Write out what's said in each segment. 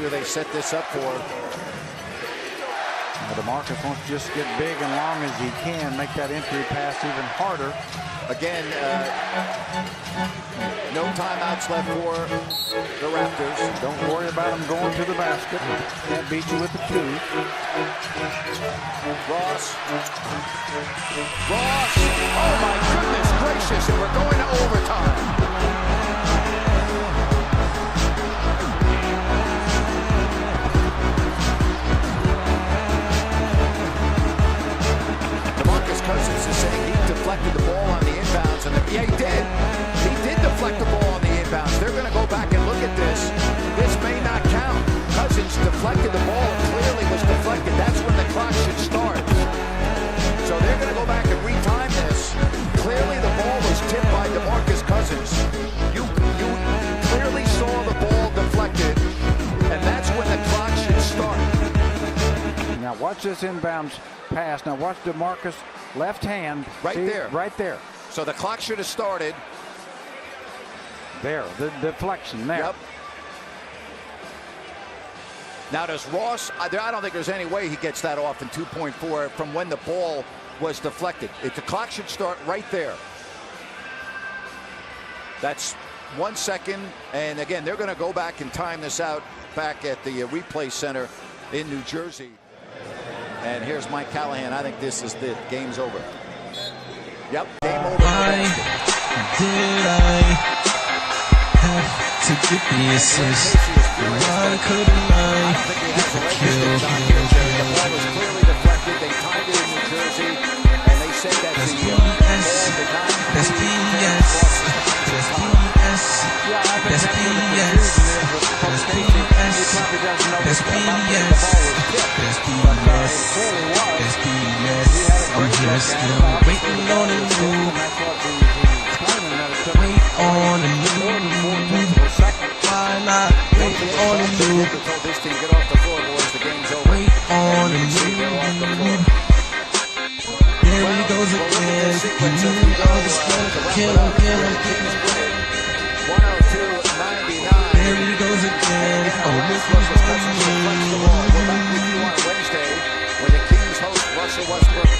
who they set this up for. DeMarcus wants to just get big and long as he can, make that entry pass even harder. Again, no timeouts left for the Raptors. Don't worry about them going to the basket. Can't beat you with the two. Ross. Oh my goodness gracious, and we're going to overtime. Cousins is saying he deflected the ball on the inbounds, and yeah, he did. He did deflect the ball on the inbounds. They're going to go back and look at this. This may not count. Cousins deflected the ball. It clearly was deflected. That's when the clock should start. So they're going to go back and retime this. Clearly the ball was tipped by DeMarcus Cousins. You clearly saw the ball deflected, and that's when the clock should start. Now watch this inbounds pass. Now watch DeMarcus. Left hand. Right there. Right there. So the clock should have started. There. The deflection there. Yep. Now does Ross, I don't think there's any way he gets that off in 2.4 from when the ball was deflected. The clock should start right there. That's 1 second. And again, they're going to go back and time this out back at the replay center in New Jersey. And here's Mike Callahan. I think this is the game's over. Yep, game over. Why did I have to get the assist? Why couldn't I kill? The ball was clearly deflected. They timed it in New Jersey, and they said that That's the BS. That's BS. That's BS. That's BS. That's BS. That's BS. That's BS. That's BS. I'm just still waiting on a move. Wait on a move. Why not wait on a move? Wait on a move. There he goes again. He knew I was gonna kill him. 102-99. There he goes again. Oh, look what's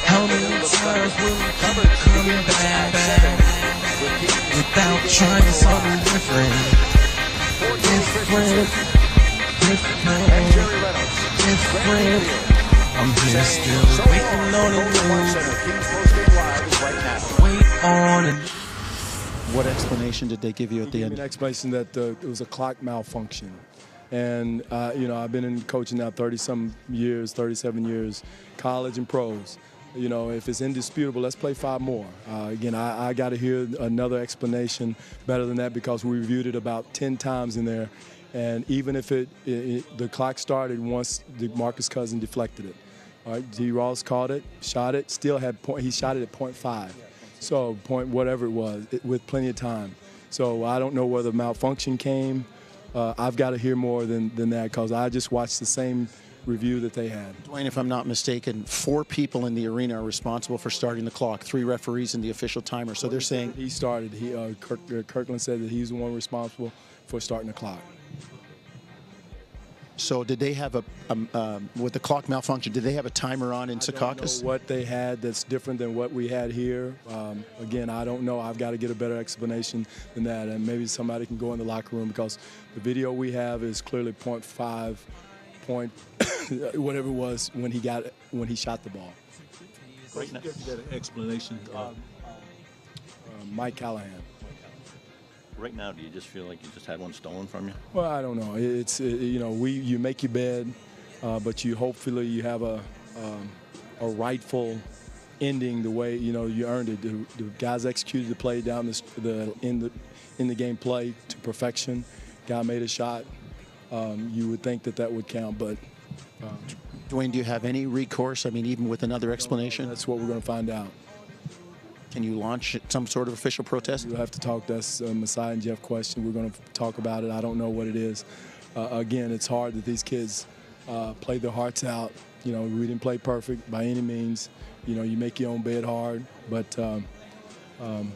how many times will we come back without trying something different? Different. I'm just still waiting on a move. Wait on it. What explanation did they give you at the end? An explanation that it was a clock malfunction. And, you know, I've been in coaching now 30-some years, 37 years, college and pros. You know, if it's indisputable, let's play 5 more. Again, I got to hear another explanation better than that because we reviewed it about 10 times in there. And even if the clock started once DeMarcus Cousins deflected it. All right, D. Ross caught it, shot it, still had he shot it at .5. So point whatever it was, with plenty of time. So I don't know where the malfunction came. I've got to hear more than that because I just watched the same review that they had. Dwayne, if I'm not mistaken, 4 people in the arena are responsible for starting the clock, 3 referees and the official timer. So they're saying he started. Kirkland said that he's the one responsible for starting the clock. So did they have with the clock malfunction, did they have a timer on in Secaucus? I don't know what they had that's different than what we had here. Again, I don't know. I've got to get a better explanation than that, and maybe somebody can go in the locker room because the video we have is clearly .5, whatever it was when he shot the ball. Right now, get an explanation. Mike Callahan. Right now, do you just feel like you just had one stolen from you? Well, I don't know. It's you know, you make your bed, but you hopefully you have a rightful ending the way you earned it. The guys executed the play down in the game play to perfection. Guy made a shot. You would think that would count, but. Dwayne, do you have any recourse? I mean, even with another explanation? That's what we're going to find out. Can you launch some sort of official protest? We'll have to talk. That's Masai and Jeff question. We're going to talk about it. I don't know what it is. Again, it's hard that these kids play their hearts out. You know, we didn't play perfect by any means. You know, you make your own bed hard, but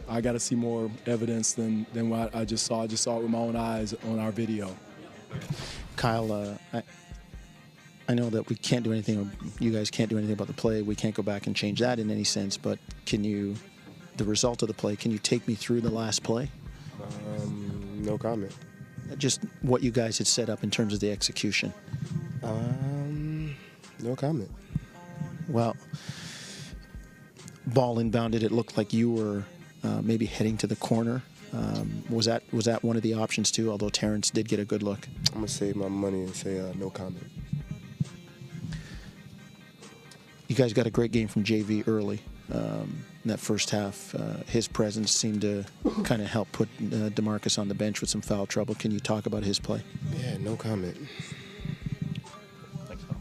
I got to see more evidence than what I just saw. I just saw it with my own eyes on our video. Kyle, I know that we can't do anything, you guys can't do anything about the play. We can't go back and change that in any sense, but the result of the play, can you take me through the last play? No comment. Just what you guys had set up in terms of the execution. No comment. Well, ball inbounded, it looked like you were maybe heading to the corner. Was that one of the options too, although Terrence did get a good look? I'm going to save my money and say no comment. You guys got a great game from JV early. In that first half, his presence seemed to kind of help put DeMarcus on the bench with some foul trouble. Can you talk about his play? Yeah, no comment. Thanks, Tom.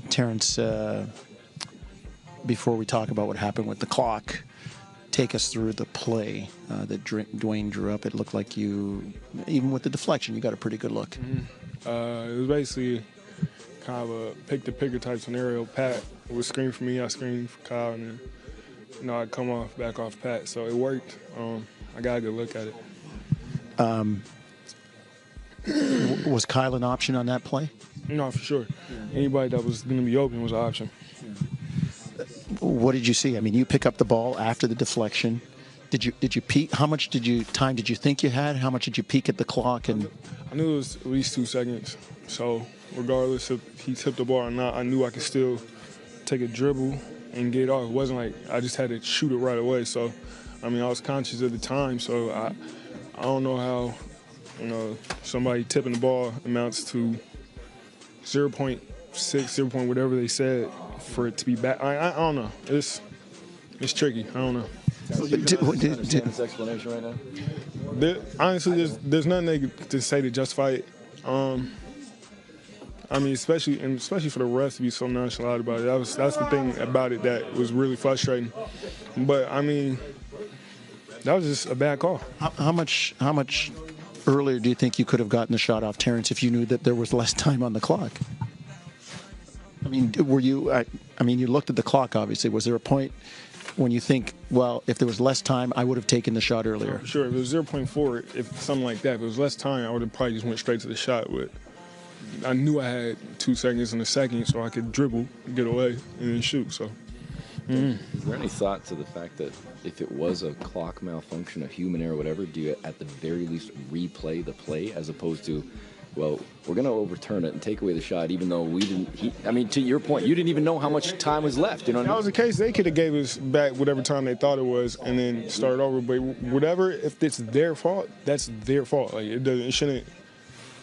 Terrence, before we talk about what happened with the clock, take us through the play that Dwayne drew up. It looked like you, even with the deflection, you got a pretty good look. It was basically kind of a pick-the-picker type scenario. Pat would screen for me, I screened for Kyle, and then, I'd come back off Pat. So it worked. I got a good look at it. Was Kyle an option on that play? No, for sure. Anybody that was going to be open was an option. What did you see? I mean, you pick up the ball after the deflection. Did you peek? How much time did you think you had? How much did you peek at the clock? And I knew it was at least 2 seconds. So regardless if he tipped the ball or not, I knew I could still take a dribble and get it off. It wasn't like I just had to shoot it right away. So, I mean, I was conscious of the time. So I don't know how, somebody tipping the ball amounts to 0.6, 0. Whatever they said for it to be back. I don't know. It's tricky. I don't know. This explanation right now? Honestly, there's nothing they to say to justify it. I mean, especially for the refs to be so nonchalant about it. That's the thing about it that was really frustrating. But I mean, that was just a bad call. How much earlier do you think you could have gotten the shot off Terrence if you knew that there was less time on the clock? I mean, were you? I mean, you looked at the clock. Obviously, was there a point when you think, well, if there was less time, I would have taken the shot earlier? Sure, if it was 0.4, if something like that, if it was less time, I would have probably just went straight to the shot. But I knew I had 2 seconds in a second, so I could dribble, get away, and then shoot. So, Is there any thought to the fact that if it was a clock malfunction, a human error, whatever, do you at the very least replay the play as opposed to, well, we're going to overturn it and take away the shot, even though we didn't. I mean, to your point, you didn't even know how much time was left. You know, if that was the case, they could have gave us back whatever time they thought it was, and then started over. But whatever, if it's their fault, that's their fault. Like it shouldn't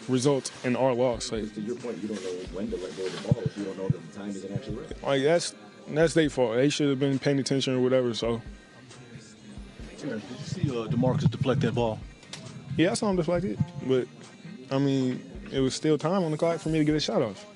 result in our loss. Like, to your point, you don't know when to let go of the ball if you don't know that the time isn't actually right. Like that's their fault. They should have been paying attention or whatever. So. Did you see DeMarcus deflect that ball? Yeah, I saw him deflect it, but I mean, it was still time on the clock for me to get a shot off.